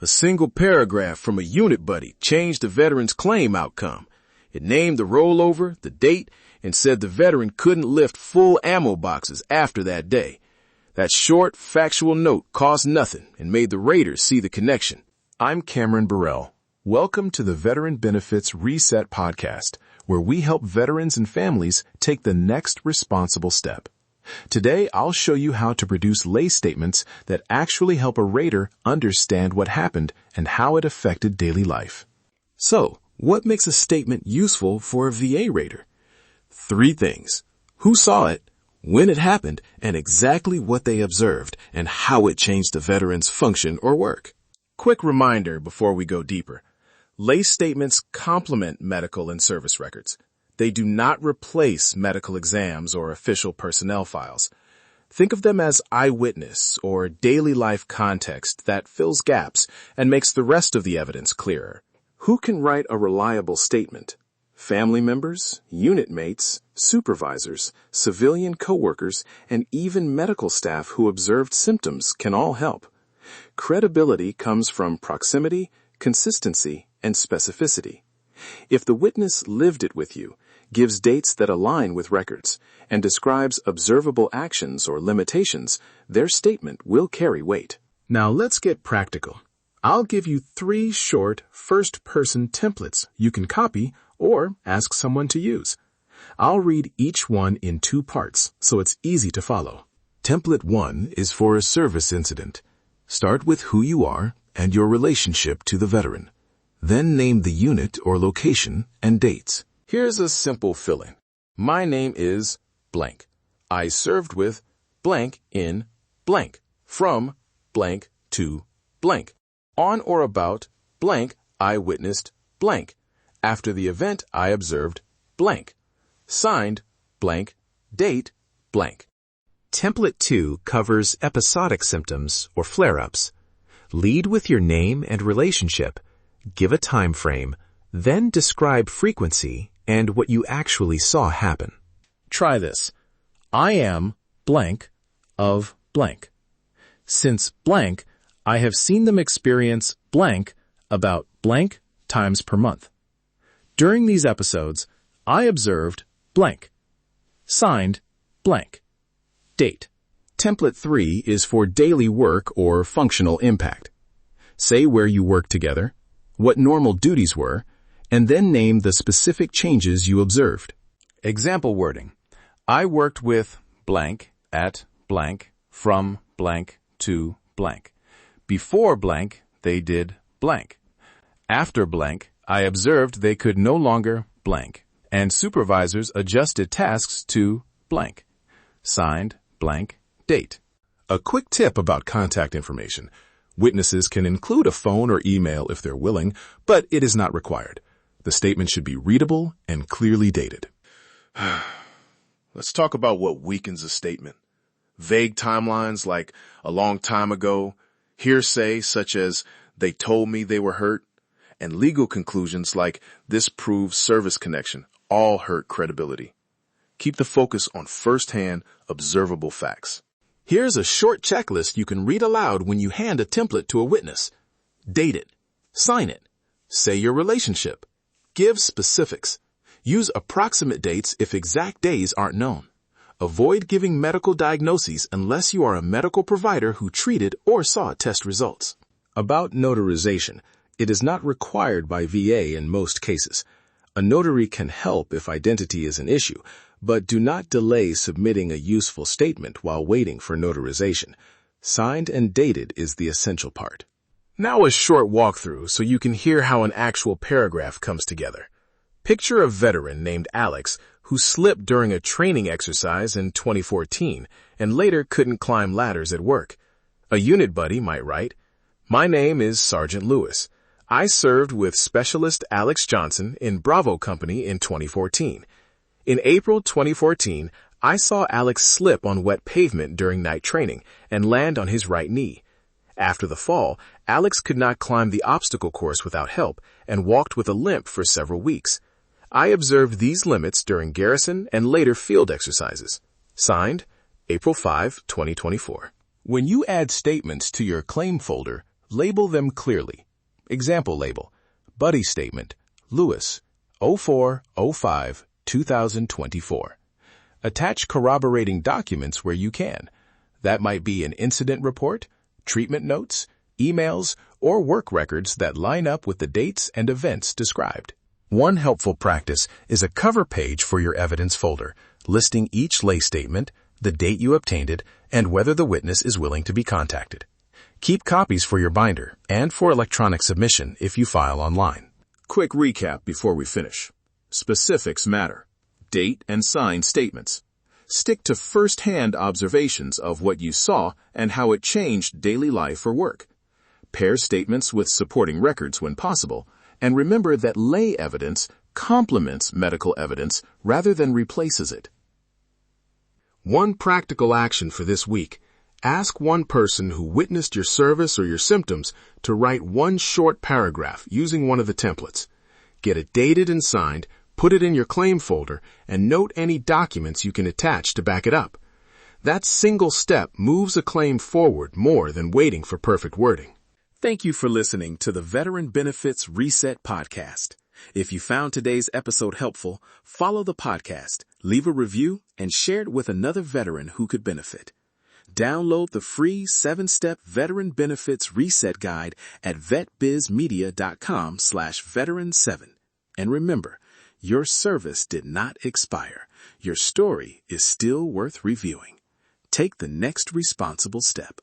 A single paragraph from a unit buddy changed the veteran's claim outcome. It named the rollover, the date, and said the veteran couldn't lift full ammo boxes after that day. That short, factual note cost nothing and made the raiders see the connection. I'm Cameron Burrell. Welcome to the Veteran Benefits Reset podcast, where we help veterans and families take the next responsible step. Today, I'll show you how to produce lay statements that actually help a raider understand what happened and how it affected daily life. So, what makes a statement useful for a VA raider? 3 things: who saw it, when it happened, and exactly what they observed and how it changed the veteran's function or work. Quick reminder before we go deeper. Lay statements complement medical and service records. They do not replace medical exams or official personnel files. Think of them as eyewitness or daily life context that fills gaps and makes the rest of the evidence clearer. Who can write a reliable statement? Family members, unit mates, supervisors, civilian coworkers, and even medical staff who observed symptoms can all help. Credibility comes from proximity, consistency, and specificity. If the witness lived it with you, gives dates that align with records, and describes observable actions or limitations, their statement will carry weight. Now let's get practical. I'll give you 3 short first-person templates you can copy or ask someone to use. I'll read each one in 2 parts, so it's easy to follow. Template 1 is for a service incident. Start with who you are and your relationship to the veteran. Then name the unit or location and dates. Here's a simple fill-in. My name is blank. I served with blank in blank, from blank to blank. On or about blank, I witnessed blank. After the event, I observed blank. Signed blank, date blank. Template 2 covers episodic symptoms or flare-ups. Lead with your name and relationship, give a time frame, then describe frequency and what you actually saw happen. Try this. I am blank of blank. Since blank, I have seen them experience blank about blank times per month. During these episodes, I observed blank. Signed blank. Date. Template 3 is for daily work or functional impact. Say where you work together, what normal duties were, and then name the specific changes you observed. Example wording. I worked with blank at blank from blank to blank. Before blank, they did blank. After blank, I observed they could no longer blank, and supervisors adjusted tasks to blank. Signed blank, date. A quick tip about contact information. Witnesses can include a phone or email if they're willing, but it is not required. The statement should be readable and clearly dated. Let's talk about what weakens a statement. Vague timelines like a long time ago, hearsay such as they told me they were hurt, and legal conclusions like this proves service connection all hurt credibility. Keep the focus on first-hand, observable facts. Here's a short checklist you can read aloud when you hand a template to a witness. Date it. Sign it. Say your relationship. Give specifics. Use approximate dates if exact days aren't known. Avoid giving medical diagnoses unless you are a medical provider who treated or saw test results. About notarization. It is not required by VA in most cases. A notary can help if identity is an issue, but do not delay submitting a useful statement while waiting for notarization. Signed and dated is the essential part. Now a short walkthrough so you can hear how an actual paragraph comes together. Picture a veteran named Alex who slipped during a training exercise in 2014 and later couldn't climb ladders at work. A unit buddy might write, "My name is Sergeant Lewis. I served with Specialist Alex Johnson in Bravo Company in 2014. In April 2014, I saw Alex slip on wet pavement during night training and land on his right knee. After the fall, Alex could not climb the obstacle course without help and walked with a limp for several weeks. I observed these limits during garrison and later field exercises. Signed, April 5, 2024. When you add statements to your claim folder, Label them clearly. Example label: Buddy Statement, Lewis, 04/05/2024. Attach corroborating documents where you can. That might be an incident report, treatment notes, emails, or work records that line up with the dates and events described. One helpful practice is a cover page for your evidence folder, listing each lay statement, the date you obtained it, and whether the witness is willing to be contacted. Keep copies for your binder and for electronic submission if you file online. Quick recap before we finish. Specifics matter. Date and sign statements. Stick to first-hand observations of what you saw and how it changed daily life or work. Pair statements with supporting records when possible, and remember that lay evidence complements medical evidence rather than replaces it. One practical action for this week: ask one person who witnessed your service or your symptoms to write one short paragraph using one of the templates. Get it dated and signed, put it in your claim folder, and note any documents you can attach to back it up. That single step moves a claim forward more than waiting for perfect wording. Thank you for listening to the Veteran Benefits Reset Podcast. If you found today's episode helpful, follow the podcast, leave a review, and share it with another veteran who could benefit. Download the free 7-step Veteran Benefits Reset Guide at vetbizmedia.com/veteran7. And remember, your service did not expire. Your story is still worth reviewing. Take the next responsible step.